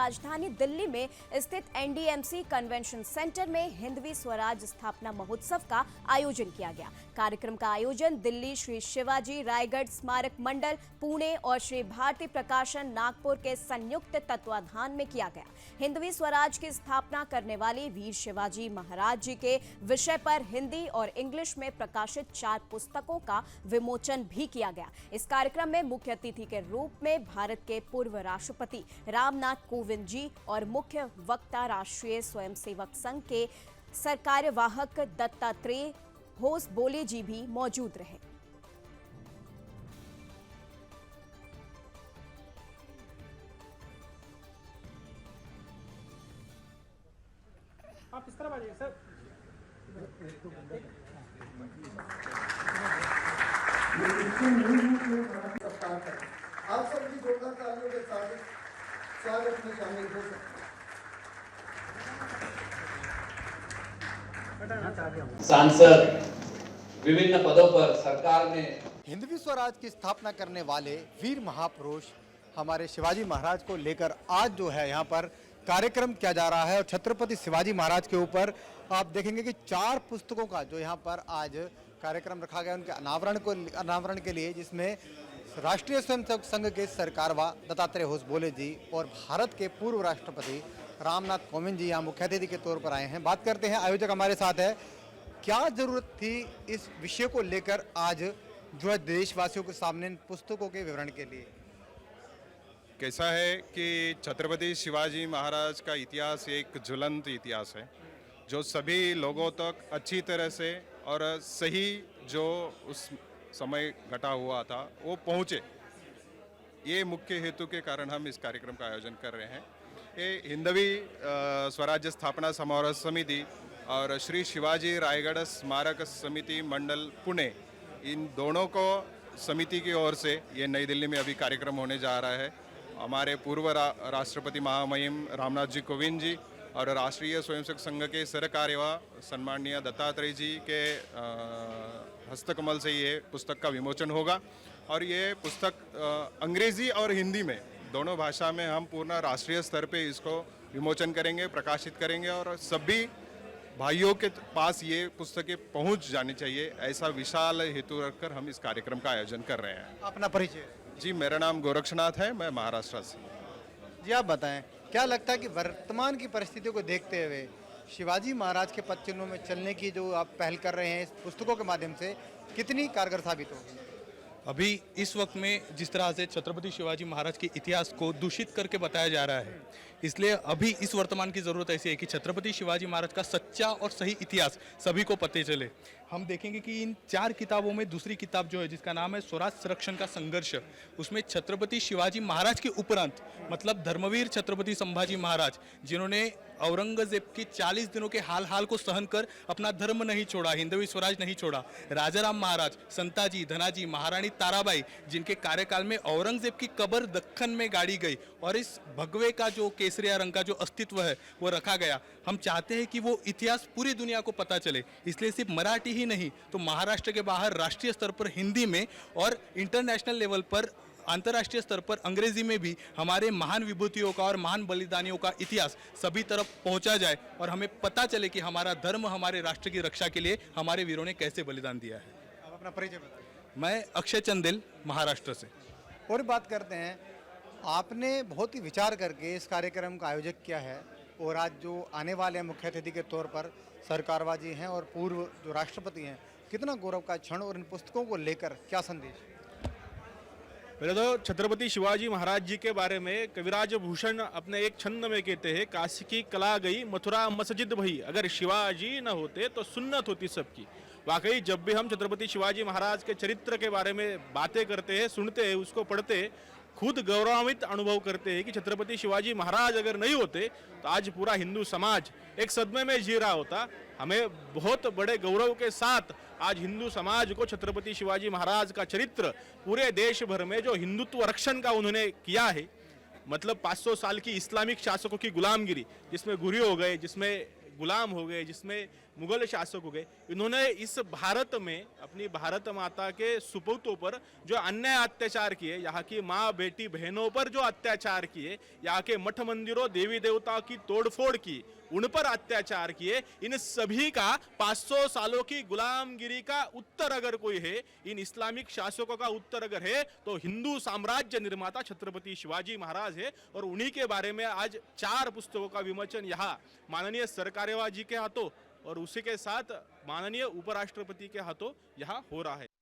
राजधानी दिल्ली में स्थित एनडीएमसी कन्वेंशन सेंटर में हिंदवी स्वराज स्थापना महोत्सव का आयोजन किया गया। कार्यक्रम का आयोजन दिल्ली श्री शिवाजी रायगढ़ स्मारक मंडल पुणे और श्री भारती प्रकाशन नागपुर के संयुक्त तत्वाधान में किया गया। हिंदवी स्वराज की स्थापना करने वाले वीर शिवाजी महाराज जी के विषय पर हिंदी और इंग्लिश में प्रकाशित 4 पुस्तकों का विमोचन भी किया गया। इस कार्यक्रम में मुख्य अतिथि के रूप में भारत के पूर्व राष्ट्रपति रामनाथ कोविंद जी और मुख्य वक्ता राष्ट्रीय स्वयंसेवक संघ के सरकार्यवाहक दत्तात्रेय होसबोले जी भी मौजूद रहे। आप इस तरफ आ जाइए सर। आप सबकी जोरदार तालियों के साथ स्वागत में शामिल हो सकते। सांसद विभिन्न पदों पर सरकार ने हिंदवी स्वराज की स्थापना करने वाले वीर महापुरुष हमारे शिवाजी महाराज को लेकर आज जो है यहाँ पर कार्यक्रम किया जा रहा है और छत्रपति शिवाजी महाराज के ऊपर आप देखेंगे कि 4 पुस्तकों का जो यहाँ पर आज कार्यक्रम रखा गया उनके अनावरण के लिए, जिसमें राष्ट्रीय स्वयंसेवक संघ के सरकारवा दत्तात्रेय होसबोले जी और भारत के पूर्व राष्ट्रपति रामनाथ कोविंद जी यहाँ मुख्य अतिथि के तौर पर आए हैं। बात करते हैं, आयोजक हमारे साथ है। क्या जरूरत थी इस विषय को लेकर आज जो है देशवासियों के सामने इन पुस्तकों के विवरण के लिए? कैसा है कि छत्रपति शिवाजी महाराज का इतिहास एक ज्वलंत इतिहास है जो सभी लोगों तक अच्छी तरह से और सही जो उस समय घटा हुआ था वो पहुँचे। ये मुख्य हेतु के कारण हम इस कार्यक्रम का आयोजन कर रहे हैं। ये हिंदवी स्वराज्य स्थापना समारोह समिति और श्री शिवाजी रायगढ़ स्मारक समिति मंडल पुणे, इन दोनों को समिति की ओर से ये नई दिल्ली में अभी कार्यक्रम होने जा रहा है। हमारे पूर्व राष्ट्रपति महामहिम रामनाथ जी कोविंद जी और राष्ट्रीय स्वयंसेवक संघ के सरकार्यवाह सम्माननीय दत्तात्रेय जी के हस्तकमल से ये पुस्तक का विमोचन होगा। और ये पुस्तक अंग्रेजी और हिंदी में दोनों भाषा में हम पूर्ण राष्ट्रीय स्तर पे इसको विमोचन करेंगे, प्रकाशित करेंगे और सभी भाइयों के पास ये पुस्तकें पहुंच जानी चाहिए। ऐसा विशाल हेतु रखकर हम इस कार्यक्रम का आयोजन कर रहे हैं। अपना परिचय जी, मेरा नाम गोरक्षनाथ है, मैं महाराष्ट्र से। जी, आप बताएं, क्या लगता है कि वर्तमान की परिस्थितियों को देखते हुए शिवाजी महाराज के पद चिन्हों में चलने की जो आप पहल कर रहे हैं इस पुस्तकों के माध्यम से कितनी कारगर साबित होगी? अभी इस वक्त में जिस तरह से छत्रपति शिवाजी महाराज के इतिहास को दूषित करके बताया जा रहा है, इसलिए अभी इस वर्तमान की ज़रूरत ऐसी है कि छत्रपति शिवाजी महाराज का सच्चा और सही इतिहास सभी को पता चले। हम देखेंगे कि इन 4 किताबों में दूसरी किताब जो है जिसका नाम है स्वराज संरक्षण का संघर्ष, उसमें छत्रपति शिवाजी महाराज के उपरांत मतलब धर्मवीर छत्रपति संभाजी महाराज, जिन्होंने औरंगजेब की 40 दिनों के हाल को सहन कर अपना धर्म नहीं छोड़ा, हिंदवी स्वराज नहीं छोड़ा, राजाराम महाराज, संताजी, धनाजी, महारानी ताराबाई, जिनके कार्यकाल में औरंगजेब की कब्र दक्कन में गाड़ी गई और इस भगवे का जो केसरिया रंग का जो अस्तित्व है वो रखा गया। हम चाहते हैं कि वो इतिहास पूरी दुनिया को पता चले, इसलिए सिर्फ मराठी ही नहीं तो महाराष्ट्र के बाहर राष्ट्रीय स्तर पर हिंदी में और इंटरनेशनल लेवल पर अंतर्राष्ट्रीय स्तर पर अंग्रेजी में भी हमारे महान विभूतियों का और महान बलिदानियों का इतिहास सभी तरफ पहुंचा जाए और हमें पता चले कि हमारा धर्म हमारे राष्ट्र की रक्षा के लिए हमारे वीरों ने कैसे बलिदान दिया है। आप अपना परिचय बताइए। मैं अक्षय चंदेल, महाराष्ट्र से। और बात करते हैं, आपने बहुत ही विचार करके इस कार्यक्रम का आयोजन किया है और आज जो आने वाले मुख्य अतिथि के तौर पर सरकारवा जी हैं और पूर्व जो राष्ट्रपति हैं, कितना गौरव का क्षण और इन पुस्तकों को लेकर क्या संदेश? पहले तो छत्रपति शिवाजी महाराज जी के बारे में कविराज भूषण अपने एक छंद में कहते हैं, काशी की कला गई मथुरा मस्जिद भई, अगर शिवाजी न होते तो सुन्नत होती सबकी। वाकई जब भी हम छत्रपति शिवाजी महाराज के चरित्र के बारे में बातें करते हैं, सुनते हैं, उसको पढ़ते हैं, खुद गौरवान्वित अनुभव करते हैं कि छत्रपति शिवाजी महाराज अगर नहीं होते तो आज पूरा हिंदू समाज एक सदमे में जी रहा होता। हमें बहुत बड़े गौरव के साथ आज हिंदू समाज को छत्रपति शिवाजी महाराज का चरित्र पूरे देश भर में जो हिंदुत्व रक्षण का उन्होंने किया है, मतलब 500 साल की इस्लामिक शासकों की गुलामगिरी, जिसमें गुरी हो गए, जिसमें गुलाम हो गए, जिसमें मुगल शासक हो गए, इन्होंने इस भारत में अपनी भारत माता के सुपूतों पर जो अन्याय अत्याचार किए, यहाँ की माँ बेटी बहनों पर जो अत्याचार किए, यहाँ के मठ मंदिरों देवी देवताओं की तोड़फोड़ की, उन पर अत्याचार किए, इन सभी का 500 सालों की गुलामगिरी का उत्तर अगर कोई है, इन इस्लामिक शासकों का उत्तर अगर है, तो हिंदू साम्राज्य निर्माता छत्रपति शिवाजी महाराज है। और उन्हीं के बारे में आज 4 पुस्तकों का विमोचन यहाँ माननीय सरकारेवा जी के हाथों और उसी के साथ माननीय उपराष्ट्रपति के हाथों यहाँ हो रहा है।